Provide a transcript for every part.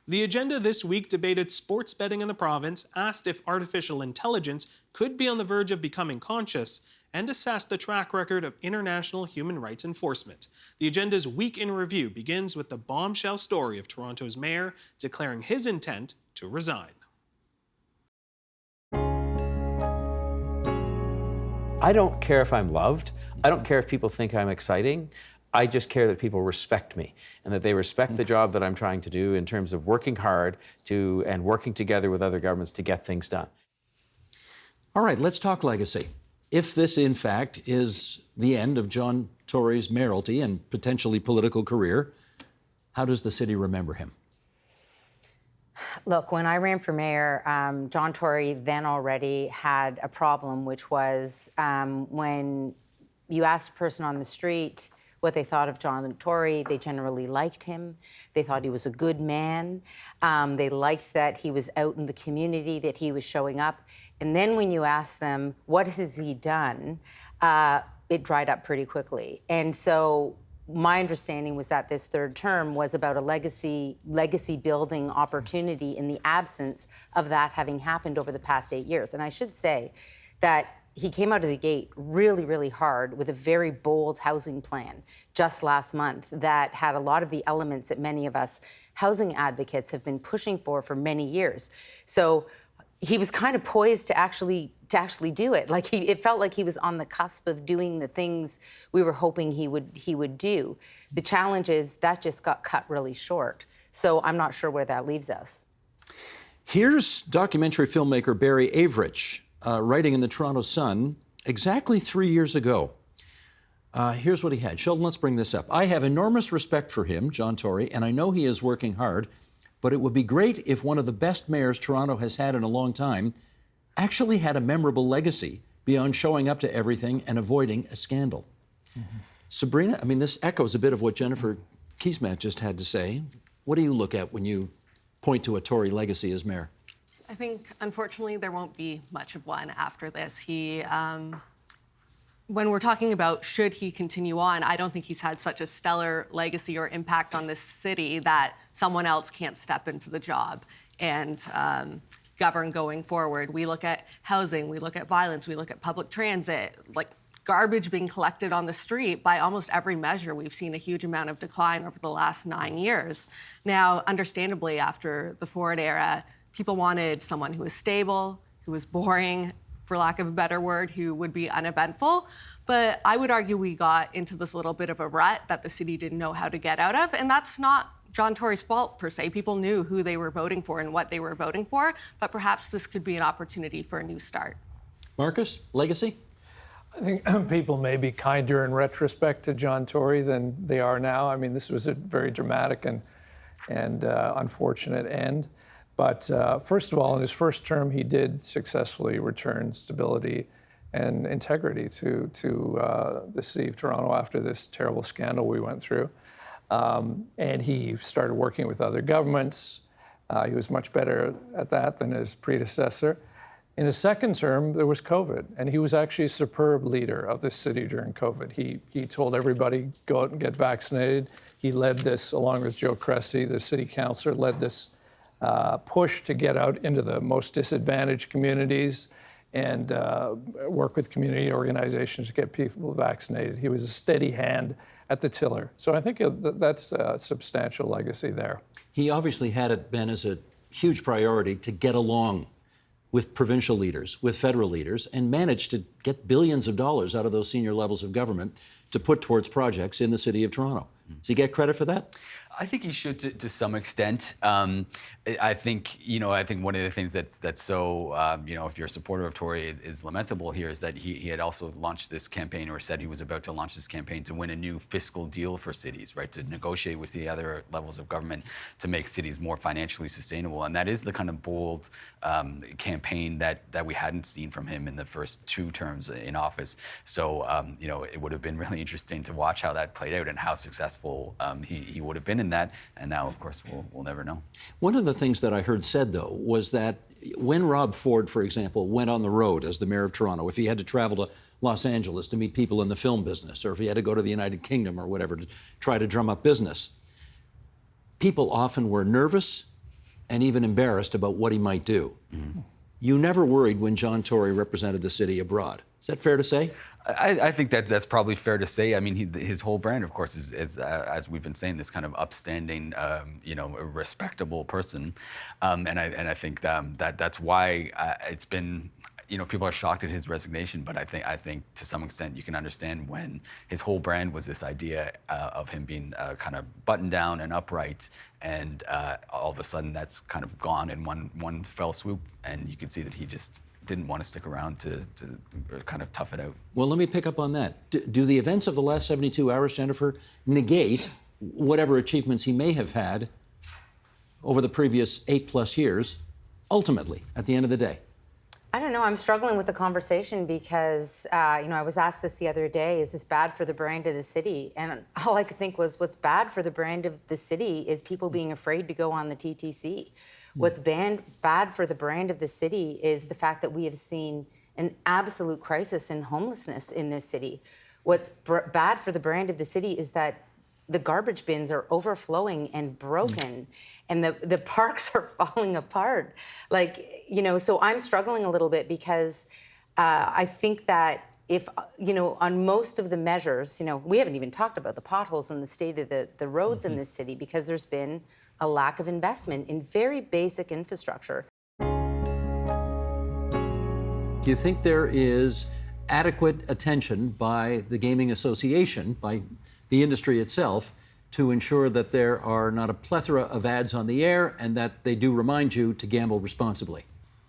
The agenda this week debated sports betting in the province, asked if artificial intelligence could be on the verge of becoming conscious, and assessed the track record of international human rights enforcement. The agenda's week in review begins with the bombshell story of Toronto's mayor declaring his intent to resign. I don't care if I'm loved. I don't care if people think I'm exciting. I just care that people respect me and that they respect the job that I'm trying to do in terms of working hard and working together with other governments to get things done. All right, let's talk legacy. If this, in fact, is the end of John Tory's mayoralty and potentially political career, how does the city remember him? Look, when I ran for mayor, John Tory then already had a problem, which was when you asked a person on the street what they thought of John Tory, they generally liked him. They thought he was a good man. They liked that he was out in the community, that he was showing up. And then when you ask them, what has he done? It dried up pretty quickly. And so my understanding was that this third term was about a legacy building opportunity in the absence of that having happened over the past 8 years. And I should say that he came out of the gate really, really hard with a very bold housing plan just last month that had a lot of the elements that many of us housing advocates have been pushing for many years. So he was kind of poised to actually do it. Like it felt like he was on the cusp of doing the things we were hoping he would do. The challenge is that just got cut really short. So I'm not sure where that leaves us. Here's documentary filmmaker Barry Averich writing in the Toronto Sun exactly 3 years ago. Here's what he had. Sheldon, let's bring this up. I have enormous respect for him, John Tory, and I know he is working hard, but it would be great if one of the best mayors Toronto has had in a long time actually had a memorable legacy beyond showing up to everything and avoiding a scandal. Mm-hmm. Sabrina, I mean, this echoes a bit of what Jennifer Keesmaat just had to say. What do you look at when you point to a Tory legacy as mayor? I think, unfortunately, there won't be much of one after this. When we're talking about should he continue on, I don't think he's had such a stellar legacy or impact on this city that someone else can't step into the job and govern going forward. We look at housing, we look at violence, we look at public transit, like garbage being collected on the street. By almost every measure, we've seen a huge amount of decline over the last 9 years. Now, understandably, after the Ford era, people wanted someone who was stable, who was boring, for lack of a better word, who would be uneventful. But I would argue we got into this little bit of a rut that the city didn't know how to get out of, and that's not John Tory's fault, per se. People knew who they were voting for and what they were voting for, but perhaps this could be an opportunity for a new start. Marcus, legacy? I think people may be kinder in retrospect to John Tory than they are now. I mean, this was a very dramatic and unfortunate end. But first of all, in his first term, he did successfully return stability and integrity to the city of Toronto after this terrible scandal we went through. And he started working with other governments. He was much better at that than his predecessor. In his second term, there was COVID, and he was actually a superb leader of this city during COVID. He told everybody, go out and get vaccinated. He led this, along with Joe Cressy, the city councillor, led this push to get out into the most disadvantaged communities and work with community organizations to get people vaccinated. He was a steady hand at the tiller. So I think that's a substantial legacy there. He obviously had it, Ben, as a huge priority to get along with provincial leaders, with federal leaders, and managed to get billions of dollars out of those senior levels of government to put towards projects in the city of Toronto. Does he get credit for that? I think he should to some extent. I think one of the things that's so, if you're a supporter of Tory is lamentable here is that he had also launched this campaign, or said he was about to launch this campaign to win a new fiscal deal for cities, right? To negotiate with the other levels of government to make cities more financially sustainable. And that is the kind of bold campaign that we hadn't seen from him in the first 2 terms in office. So, it would have been really interesting to watch how that played out and how successful he would have been in that. And now, of course, we'll never know. One of the things that I heard said, though, was that when Rob Ford, for example, went on the road as the mayor of Toronto, if he had to travel to Los Angeles to meet people in the film business, or if he had to go to the United Kingdom or whatever to try to drum up business, people often were nervous and even embarrassed about what he might do. You never worried when John Tory represented the city abroad. Is that fair to say? I think that's probably fair to say. I mean, his whole brand, of course, is as we've been saying, this kind of upstanding, respectable person, and I think that's why it's been. People are shocked at his resignation, but I think to some extent you can understand when his whole brand was this idea of him being kind of buttoned down and upright, and all of a sudden that's kind of gone in one fell swoop, and you can see that he just didn't want to stick around to kind of tough it out. Well, let me pick up on that. Do the events of the last 72 hours, Jennifer, negate whatever achievements he may have had over the previous 8+ years, ultimately, at the end of the day? I don't know. I'm struggling with the conversation because, I was asked this the other day, is this bad for the brand of the city? And all I could think was, what's bad for the brand of the city is people being afraid to go on the TTC. What's bad for the brand of the city is the fact that we have seen an absolute crisis in homelessness in this city. What's bad for the brand of the city is that the garbage bins are overflowing and broken, and the parks are falling apart. So I'm struggling a little bit because I think that if, on most of the measures, we haven't even talked about the potholes and the state of the roads in this city because there's been a lack of investment in very basic infrastructure. Do you think there is adequate attention by the Gaming Association, by the industry itself, to ensure that there are not a plethora of ads on the air and that they do remind you to gamble responsibly?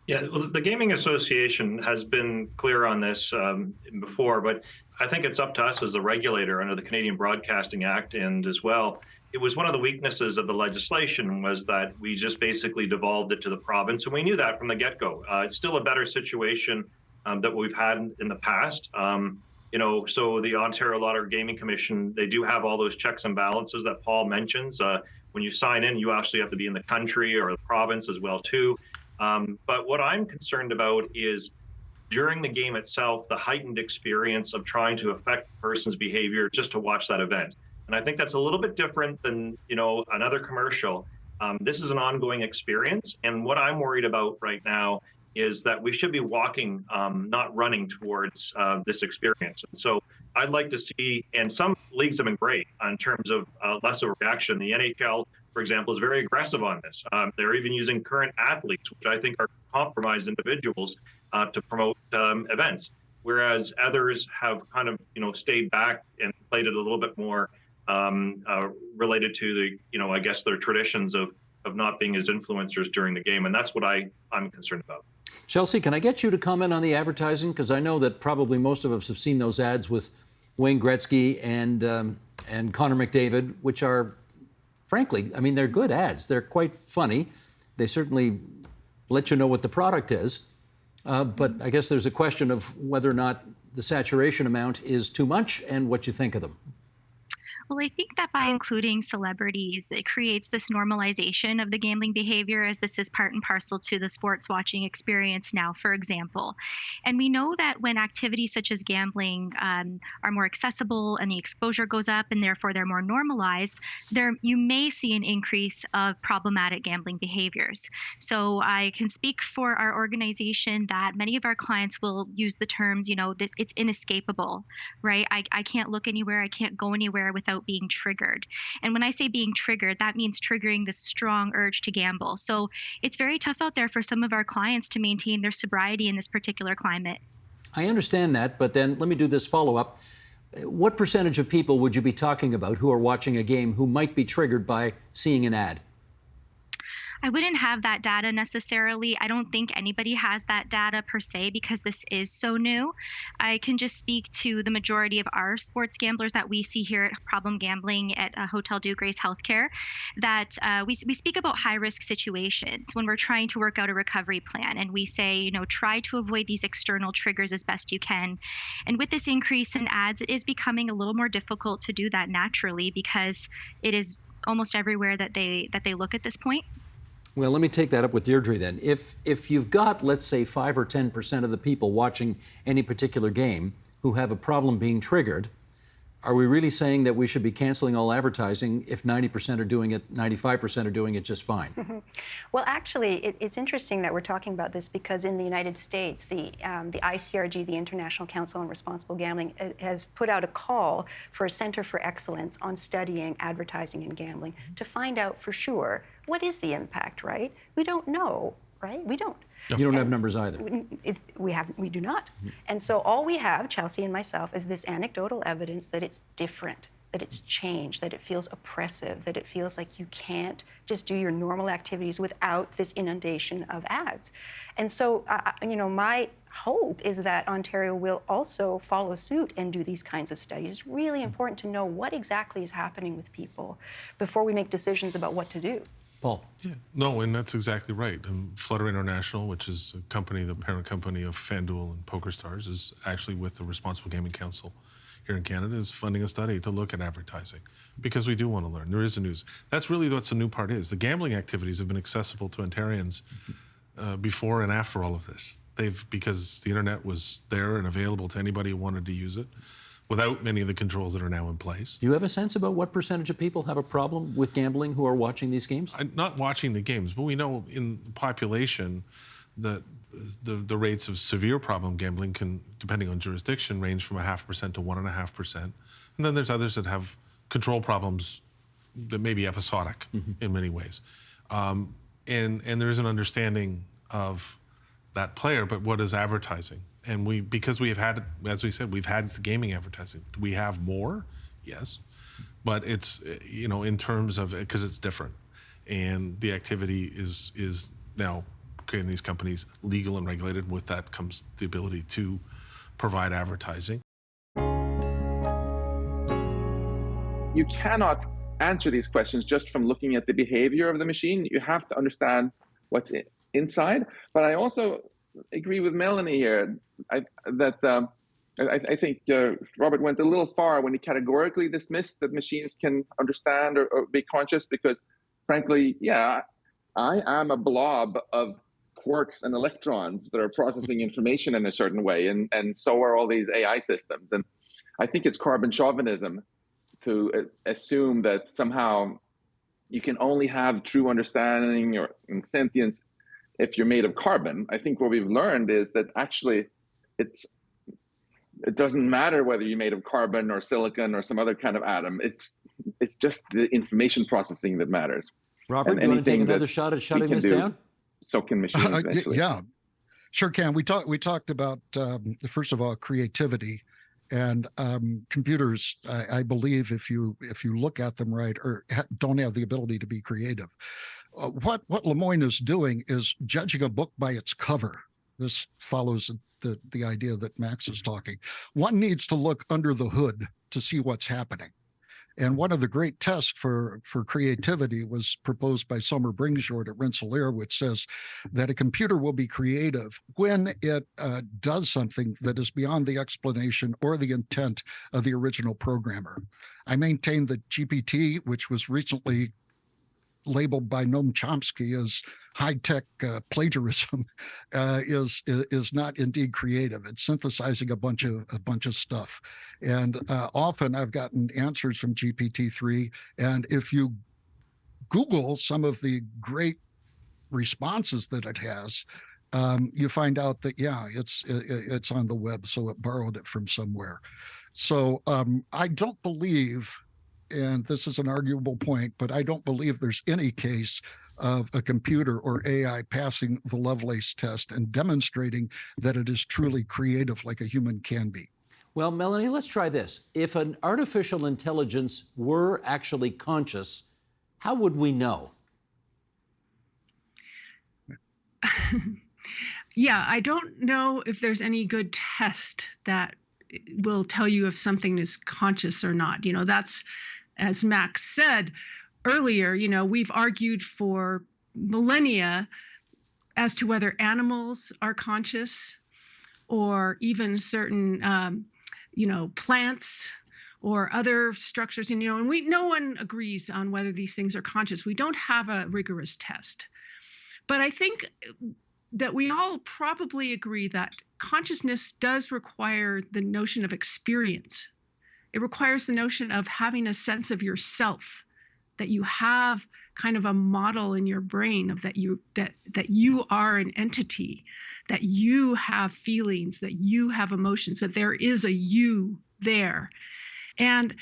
Yeah, well, the Gaming Association has been clear on this before, but I think it's up to us as the regulator under the Canadian Broadcasting Act, and as well, it was one of the weaknesses of the legislation was that we just basically devolved it to the province, and we knew that from the get-go. It's still a better situation that we've had in the past. So the Ontario Lottery Gaming Commission, they do have all those checks and balances that Paul mentions. When you sign in, you actually have to be in the country or the province as well too. But what I'm concerned about is during the game itself, the heightened experience of trying to affect a person's behavior just to watch that event. And I think that's a little bit different than, another commercial. This is an ongoing experience. And what I'm worried about right now is that we should be walking, not running towards this experience. And so I'd like to see, and some leagues have been great in terms of less of a reaction. The NHL, for example, is very aggressive on this. They're even using current athletes, which I think are compromised individuals, to promote events. Whereas others have kind of, stayed back and played it a little bit more related to the, I guess their traditions of not being as influencers during the game. And that's what I'm concerned about. Chelsea, can I get you to comment on the advertising? Because I know that probably most of us have seen those ads with Wayne Gretzky and Connor McDavid, which are, frankly, they're good ads. They're quite funny. They certainly let you know what the product is. But I guess there's a question of whether or not the saturation amount is too much and what you think of them. Well, I think that by including celebrities, it creates this normalization of the gambling behavior, as this is part and parcel to the sports watching experience now, for example. And we know that when activities such as gambling are more accessible and the exposure goes up and therefore they're more normalized, you may see an increase of problematic gambling behaviors. So I can speak for our organization that many of our clients will use the terms, it's inescapable, right? I can't look anywhere, I can't go anywhere without being triggered. And when I say being triggered, that means triggering this strong urge to gamble. So it's very tough out there for some of our clients to maintain their sobriety in this particular climate. I understand that, but then let me do this follow-up. What percentage of people would you be talking about who are watching a game who might be triggered by seeing an ad? I wouldn't have that data necessarily. I don't think anybody has that data per se because this is so new. I can just speak to the majority of our sports gamblers that we see here at Problem Gambling at Hotel Dieu Grace Healthcare, that we speak about high-risk situations when we're trying to work out a recovery plan. And we say, try to avoid these external triggers as best you can. And with this increase in ads, it is becoming a little more difficult to do that naturally because it is almost everywhere that they look at this point. Well, let me take that up with Deirdre then. If you've got, let's say, 5 or 10% of the people watching any particular game who have a problem being triggered, are we really saying that we should be canceling all advertising if 90% are doing it, 95% are doing it just fine? Well, actually, it's interesting that we're talking about this because in the United States, the ICRG, the International Council on Responsible Gambling, has put out a call for a Center for Excellence on studying advertising and gambling to find out for sure what is the impact, right? We don't know, right? We don't. You don't have numbers either. We do not. And so all we have, Chelsea and myself, is this anecdotal evidence that it's different, that it's changed, that it feels oppressive, that it feels like you can't just do your normal activities without this inundation of ads. And so, my hope is that Ontario will also follow suit and do these kinds of studies. It's really important to know what exactly is happening with people before we make decisions about what to do. Paul. Yeah, no, and that's exactly right. Flutter International, which is a company, the parent company of FanDuel and PokerStars, is actually with the Responsible Gaming Council here in Canada, is funding a study to look at advertising because we do want to learn. There is a news. That's really what the new part is. The gambling activities have been accessible to Ontarians before and after all of this. Because the internet was there and available to anybody who wanted to use it, without many of the controls that are now in place. Do you have a sense about what percentage of people have a problem with gambling who are watching these games? Not watching the games, but we know in the population that the rates of severe problem gambling can, depending on jurisdiction, range from 0.5% to 1.5%. And then there's others that have control problems that may be episodic in many ways. And there is an understanding of that player, but what is advertising? And because we have had, as we said, we've had gaming advertising. Do we have more? Yes. But it's, in terms of, because it's different. And the activity is now creating these companies legal and regulated. With that comes the ability to provide advertising. You cannot answer these questions just from looking at the behavior of the machine. You have to understand what's inside. But I also agree with Melanie here I think Robert went a little far when he categorically dismissed that machines can understand or be conscious, because frankly, yeah, I am a blob of quarks and electrons that are processing information in a certain way, and so are all these AI systems. And I think it's carbon chauvinism to assume that somehow you can only have true understanding and sentience if you're made of carbon. I think what we've learned is that actually it doesn't matter whether you're made of carbon or silicon or some other kind of atom. It's just the information processing that matters. Robert, do you want to take another shot at shutting this down? So can machines eventually. Yeah, sure can. We talked about first of all creativity, and computers. I believe if you look at them right, or don't have the ability to be creative. What Lemoine is doing is judging a book by its cover. This follows the idea that Max is talking. One needs to look under the hood to see what's happening. And one of the great tests for creativity was proposed by Summer Bringsjord at Rensselaer, which says that a computer will be creative when it does something that is beyond the explanation or the intent of the original programmer. I maintain that GPT, which was recently labeled by Noam Chomsky as high-tech plagiarism, is not indeed creative. It's synthesizing a bunch of stuff, and often I've gotten answers from GPT-3, and if you Google some of the great responses that it has, you find out that it's on the web, so it borrowed it from somewhere. So I don't believe, and this is an arguable point, but I don't believe there's any case of a computer or AI passing the Lovelace test and demonstrating that it is truly creative like a human can be. Well, Melanie, let's try this. If an artificial intelligence were actually conscious, how would we know? Yeah, I don't know if there's any good test that will tell you if something is conscious or not. That's, as Max said earlier, we've argued for millennia as to whether animals are conscious or even certain, plants or other structures. And no one agrees on whether these things are conscious. We don't have a rigorous test. But I think that we all probably agree that consciousness does require the notion of experience. it requires the notion of having a sense of yourself, that you have kind of a model in your brain of that you are an entity, that you have feelings, that you have emotions, that there is a you there. And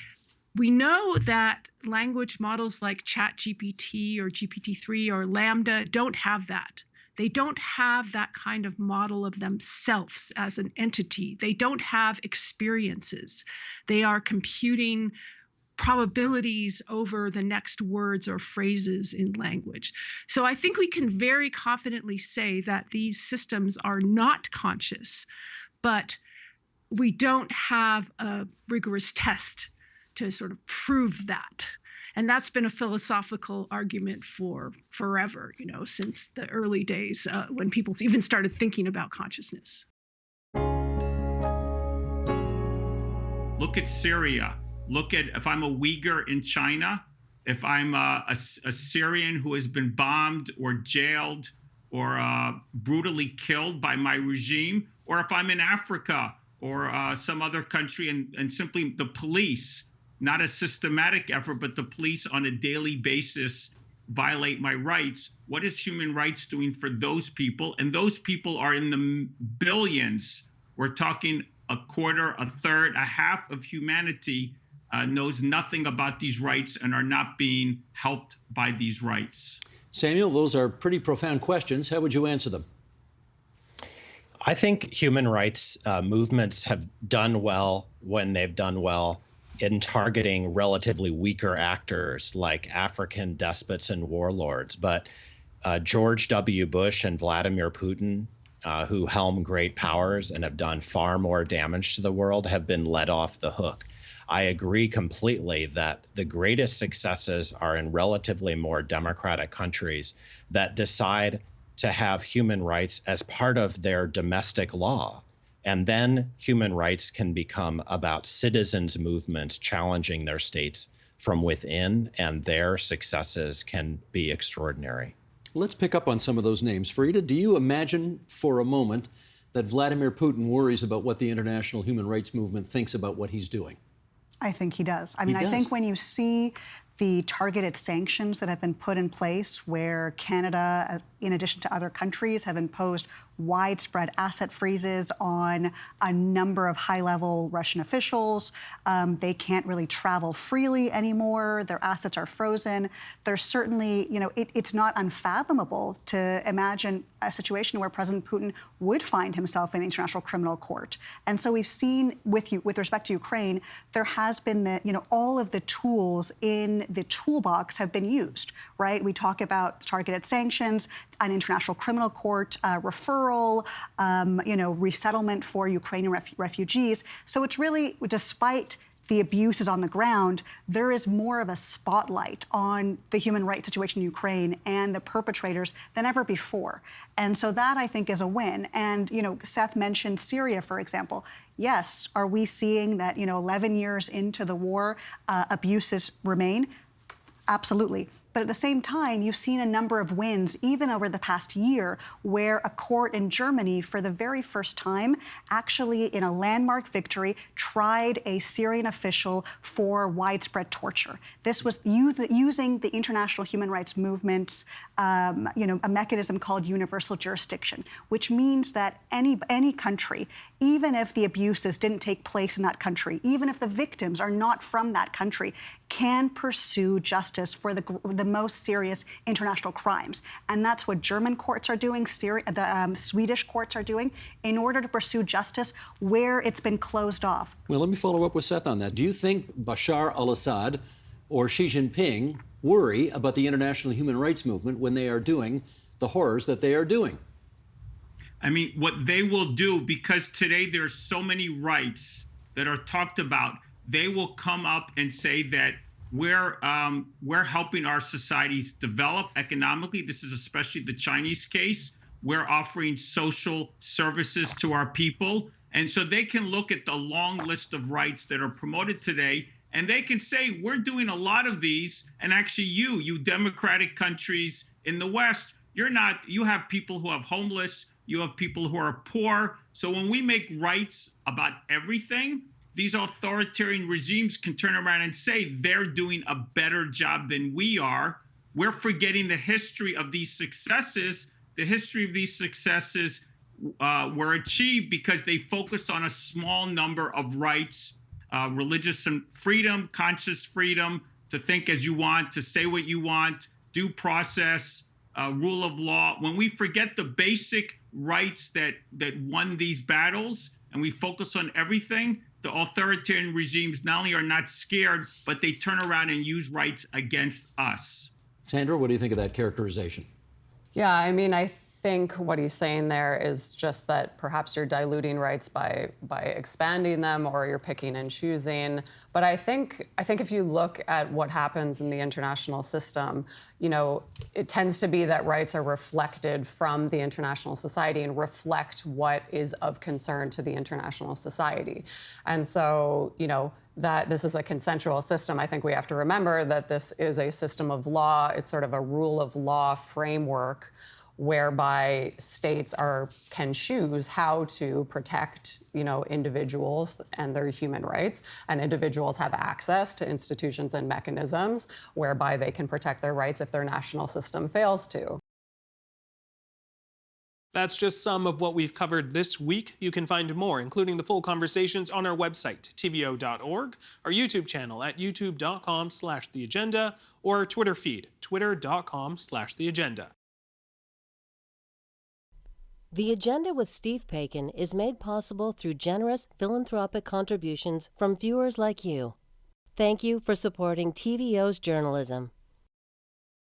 we know that language models like ChatGPT or GPT-3 or Lambda don't have that. They don't have that kind of model of themselves as an entity. They don't have experiences. They are computing probabilities over the next words or phrases in language. So I think we can very confidently say that these systems are not conscious, but we don't have a rigorous test to sort of prove that. And that's been a philosophical argument for forever, since the early days when people even started thinking about consciousness. Look at Syria. Look at if I'm a Uyghur in China, if I'm a Syrian who has been bombed or jailed or brutally killed by my regime, or if I'm in Africa or some other country and simply the police, not a systematic effort, but the police on a daily basis violate my rights. What is human rights doing for those people? And those people are in the billions. We're talking a quarter, a third, a half of humanity knows nothing about these rights and are not being helped by these rights. Samuel, those are pretty profound questions. How would you answer them? I think human rights movements have done well when they've done well in targeting relatively weaker actors like African despots and warlords. But George W. Bush and Vladimir Putin, who helm great powers and have done far more damage to the world, have been let off the hook. I agree completely that the greatest successes are in relatively more democratic countries that decide to have human rights as part of their domestic law. And then human rights can become about citizens' movements challenging their states from within, and their successes can be extraordinary. Let's pick up on some of those names. Farida, do you imagine for a moment that Vladimir Putin worries about what the international human rights movement thinks about what he's doing? I think he does. I think when you see the targeted sanctions that have been put in place, where Canada, in addition to other countries, have imposed widespread asset freezes on a number of high-level Russian officials. They can't really travel freely anymore. Their assets are frozen. There's certainly, it's not unfathomable to imagine a situation where President Putin would find himself in the International Criminal Court. And so we've seen with respect to Ukraine, there has been all of the tools in the toolbox have been used, right? We talk about targeted sanctions, an International Criminal Court referral, resettlement for Ukrainian refugees. So it's really, despite the abuses on the ground, there is more of a spotlight on the human rights situation in Ukraine and the perpetrators than ever before. And so that, I think, is a win. And, Seth mentioned Syria, for example. Yes, are we seeing that, 11 years into the war, abuses remain? Absolutely. But at the same time, you've seen a number of wins, even over the past year, where a court in Germany, for the very first time, actually in a landmark victory, tried a Syrian official for widespread torture. This was using the international human rights movement's, a mechanism called universal jurisdiction, which means that any country, even if the abuses didn't take place in that country, even if the victims are not from that country, can pursue justice for the most serious international crimes. And that's what German courts are doing, the Swedish courts are doing, in order to pursue justice where it's been closed off. Well, let me follow up with Seth on that. Do you think Bashar al-Assad or Xi Jinping worry about the international human rights movement when they are doing the horrors that they are doing? I mean, what they will do, because today there's so many rights that are talked about, they will come up and say that we're helping our societies develop economically. This is especially the Chinese case. We're offering social services to our people. And so they can look at the long list of rights that are promoted today, and they can say, we're doing a lot of these. And actually you democratic countries in the West, you have people who have homeless, you have people who are poor. So when we make rights about everything, these authoritarian regimes can turn around and say they're doing a better job than we are. We're forgetting the history of these successes. The history of these successes were achieved because they focused on a small number of rights, religious freedom, conscious freedom, to think as you want, to say what you want, due process, rule of law. When we forget the basic rights that won these battles and we focus on everything, the authoritarian regimes not only are not scared, but they turn around and use rights against us. Sandra, what do you think of that characterization? Yeah, I mean, I think what he's saying there is just that perhaps you're diluting rights by expanding them, or you're picking and choosing. But I think if you look at what happens in the international system, you know, it tends to be that rights are reflected from the international society and reflect what is of concern to the international society. And so, you know, that this is a consensual system. I think we have to remember that this is a system of law. It's sort of a rule of law framework whereby states can choose how to protect, you know, individuals and their human rights, and individuals have access to institutions and mechanisms whereby they can protect their rights if their national system fails to. That's just some of what we've covered this week. You can find more, including the full conversations, on our website, tvo.org, our YouTube channel at youtube.com/theagenda, or our Twitter feed, twitter.com/theagenda. The Agenda with Steve Paikin is made possible through generous philanthropic contributions from viewers like you. Thank you for supporting TVO's journalism.